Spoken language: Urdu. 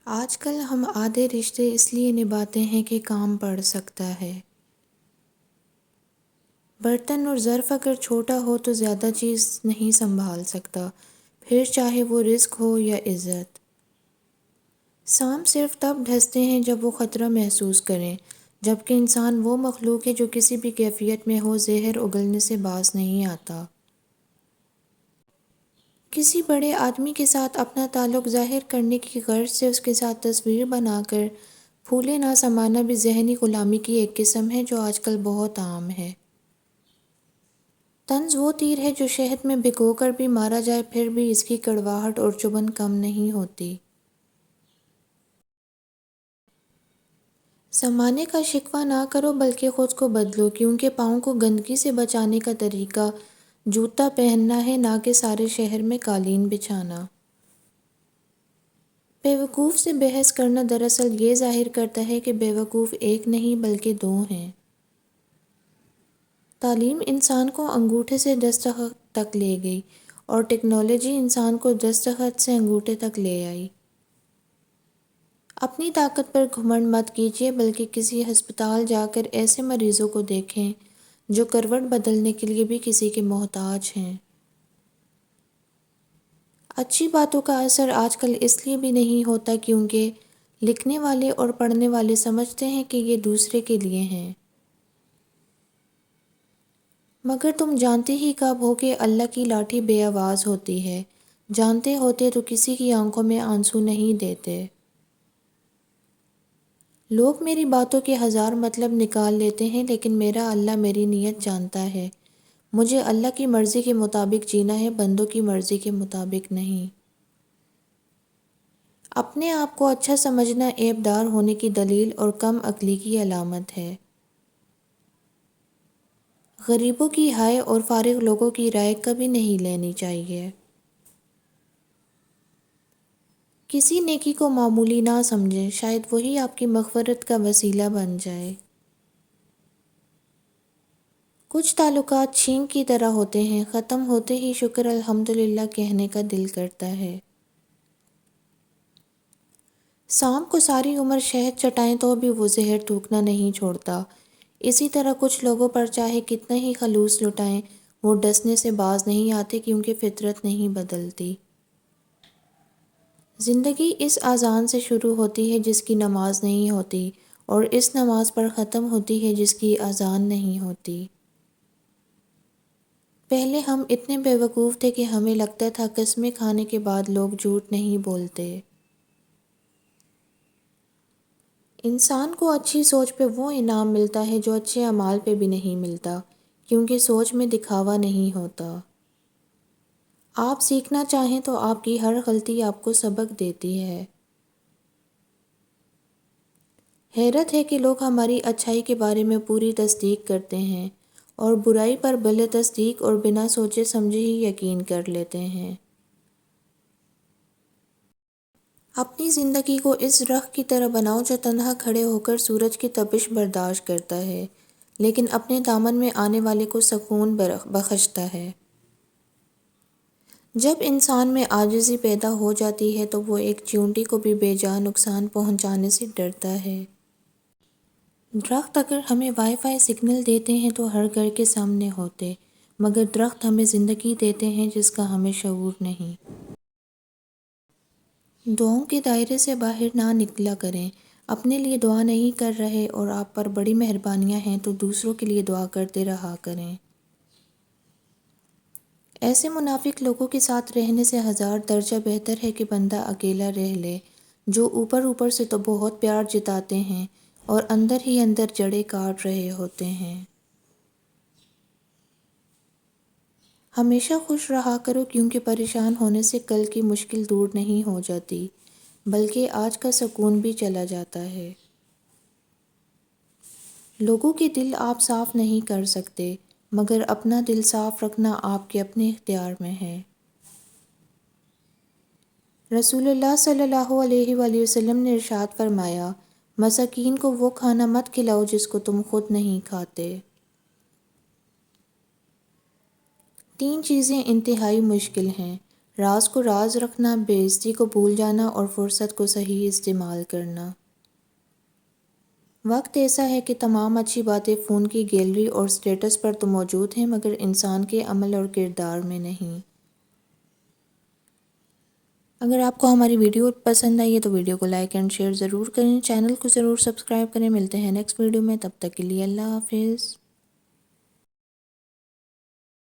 آج کل ہم آدھے رشتے اس لیے نبھاتے ہیں کہ کام پڑ سکتا ہے۔ برتن اور ظرف اگر چھوٹا ہو تو زیادہ چیز نہیں سنبھال سکتا، پھر چاہے وہ رزق ہو یا عزت۔ سانپ صرف تب ڈھستے ہیں جب وہ خطرہ محسوس کریں، جبکہ انسان وہ مخلوق ہے جو کسی بھی کیفیت میں ہو زہر اگلنے سے باز نہیں آتا۔ کسی بڑے آدمی کے ساتھ اپنا تعلق ظاہر کرنے کی غرض سے اس کے ساتھ تصویر بنا کر پھولے نہ سمانا بھی ذہنی غلامی کی ایک قسم ہے جو آج کل بہت عام ہے۔ طنز وہ تیر ہے جو شہد میں بھگو کر بھی مارا جائے پھر بھی اس کی کڑواہٹ اور چبھن کم نہیں ہوتی۔ زمانے کا شکوہ نہ کرو بلکہ خود کو بدلو، کیونکہ پاؤں کو گندگی سے بچانے کا طریقہ جوتا پہننا ہے، نہ کہ سارے شہر میں قالین بچھانا۔ بیوقوف سے بحث کرنا دراصل یہ ظاہر کرتا ہے کہ بیوقوف ایک نہیں بلکہ دو ہیں۔ تعلیم انسان کو انگوٹھے سے دستخط تک لے گئی اور ٹیکنالوجی انسان کو دستخط سے انگوٹھے تک لے آئی۔ اپنی طاقت پر گھمنڈ مت کیجیے بلکہ کسی ہسپتال جا کر ایسے مریضوں کو دیکھیں جو کروٹ بدلنے کے لیے بھی کسی کے محتاج ہیں۔ اچھی باتوں کا اثر آج کل اس لیے بھی نہیں ہوتا کیونکہ لکھنے والے اور پڑھنے والے سمجھتے ہیں کہ یہ دوسرے کے لیے ہیں۔ مگر تم جانتے ہی کب ہو کہ اللہ کی لاٹھی بے آواز ہوتی ہے، جانتے ہوتے تو کسی کی آنکھوں میں آنسو نہیں دیتے۔ لوگ میری باتوں کے ہزار مطلب نکال لیتے ہیں لیکن میرا اللہ میری نیت جانتا ہے۔ مجھے اللہ کی مرضی کے مطابق جینا ہے، بندوں کی مرضی کے مطابق نہیں۔ اپنے آپ کو اچھا سمجھنا عیب دار ہونے کی دلیل اور کم عقلی کی علامت ہے۔ غریبوں کی ہائے اور فارغ لوگوں کی رائے کبھی نہیں لینی چاہیے۔ کسی نیکی کو معمولی نہ سمجھیں، شاید وہی آپ کی مغفرت کا وسیلہ بن جائے۔ کچھ تعلقات چھینک کی طرح ہوتے ہیں، ختم ہوتے ہی شکر الحمدللہ کہنے کا دل کرتا ہے۔ سانپ کو ساری عمر شہد چٹائیں تو بھی وہ زہر تھوکنا نہیں چھوڑتا، اسی طرح کچھ لوگوں پر چاہے کتنا ہی خلوص لٹائیں وہ ڈسنے سے باز نہیں آتے کیونکہ فطرت نہیں بدلتی۔ زندگی اس اذان سے شروع ہوتی ہے جس کی نماز نہیں ہوتی، اور اس نماز پر ختم ہوتی ہے جس کی اذان نہیں ہوتی۔ پہلے ہم اتنے بیوقوف تھے کہ ہمیں لگتا تھا قسمیں کھانے کے بعد لوگ جھوٹ نہیں بولتے۔ انسان کو اچھی سوچ پہ وہ انعام ملتا ہے جو اچھے اعمال پہ بھی نہیں ملتا، کیونکہ سوچ میں دکھاوا نہیں ہوتا۔ آپ سیکھنا چاہیں تو آپ کی ہر غلطی آپ کو سبق دیتی ہے۔ حیرت ہے کہ لوگ ہماری اچھائی کے بارے میں پوری تصدیق کرتے ہیں اور برائی پر بلا تصدیق اور بنا سوچے سمجھے ہی یقین کر لیتے ہیں۔ اپنی زندگی کو اس رخ کی طرح بناؤ جو تنہا کھڑے ہو کر سورج کی تپش برداشت کرتا ہے لیکن اپنے دامن میں آنے والے کو سکون بخشتا ہے۔ جب انسان میں عاجزی پیدا ہو جاتی ہے تو وہ ایک چیونٹی کو بھی بے جان نقصان پہنچانے سے ڈرتا ہے۔ درخت اگر ہمیں وائی فائی سگنل دیتے ہیں تو ہر گھر کے سامنے ہوتے، مگر درخت ہمیں زندگی دیتے ہیں جس کا ہمیں شعور نہیں۔ دعاؤں کے دائرے سے باہر نہ نکلا کریں۔ اپنے لیے دعا نہیں کر رہے اور آپ پر بڑی مہربانیاں ہیں تو دوسروں کے لیے دعا کرتے رہا کریں۔ ایسے منافق لوگوں کے ساتھ رہنے سے ہزار درجہ بہتر ہے کہ بندہ اکیلا رہ لے، جو اوپر اوپر سے تو بہت پیار جتاتے ہیں اور اندر ہی اندر جڑیں کاٹ رہے ہوتے ہیں۔ ہمیشہ خوش رہا کرو کیونکہ پریشان ہونے سے کل کی مشکل دور نہیں ہو جاتی بلکہ آج کا سکون بھی چلا جاتا ہے۔ لوگوں کے دل آپ صاف نہیں کر سکتے، مگر اپنا دل صاف رکھنا آپ کے اپنے اختیار میں ہے۔ رسول اللہ صلی اللہ علیہ وآلہ وسلم نے ارشاد فرمایا، مساکین کو وہ کھانا مت کھلاؤ جس کو تم خود نہیں کھاتے۔ تین چیزیں انتہائی مشکل ہیں: راز کو راز رکھنا، بے عزتی کو بھول جانا اور فرصت کو صحیح استعمال کرنا۔ وقت ایسا ہے کہ تمام اچھی باتیں فون کی گیلری اور سٹیٹس پر تو موجود ہیں، مگر انسان کے عمل اور کردار میں نہیں۔ اگر آپ کو ہماری ویڈیو پسند آئی ہے تو ویڈیو کو لائک اینڈ شیئر ضرور کریں، چینل کو ضرور سبسکرائب کریں۔ ملتے ہیں نیکسٹ ویڈیو میں، تب تک کے لیے اللہ حافظ۔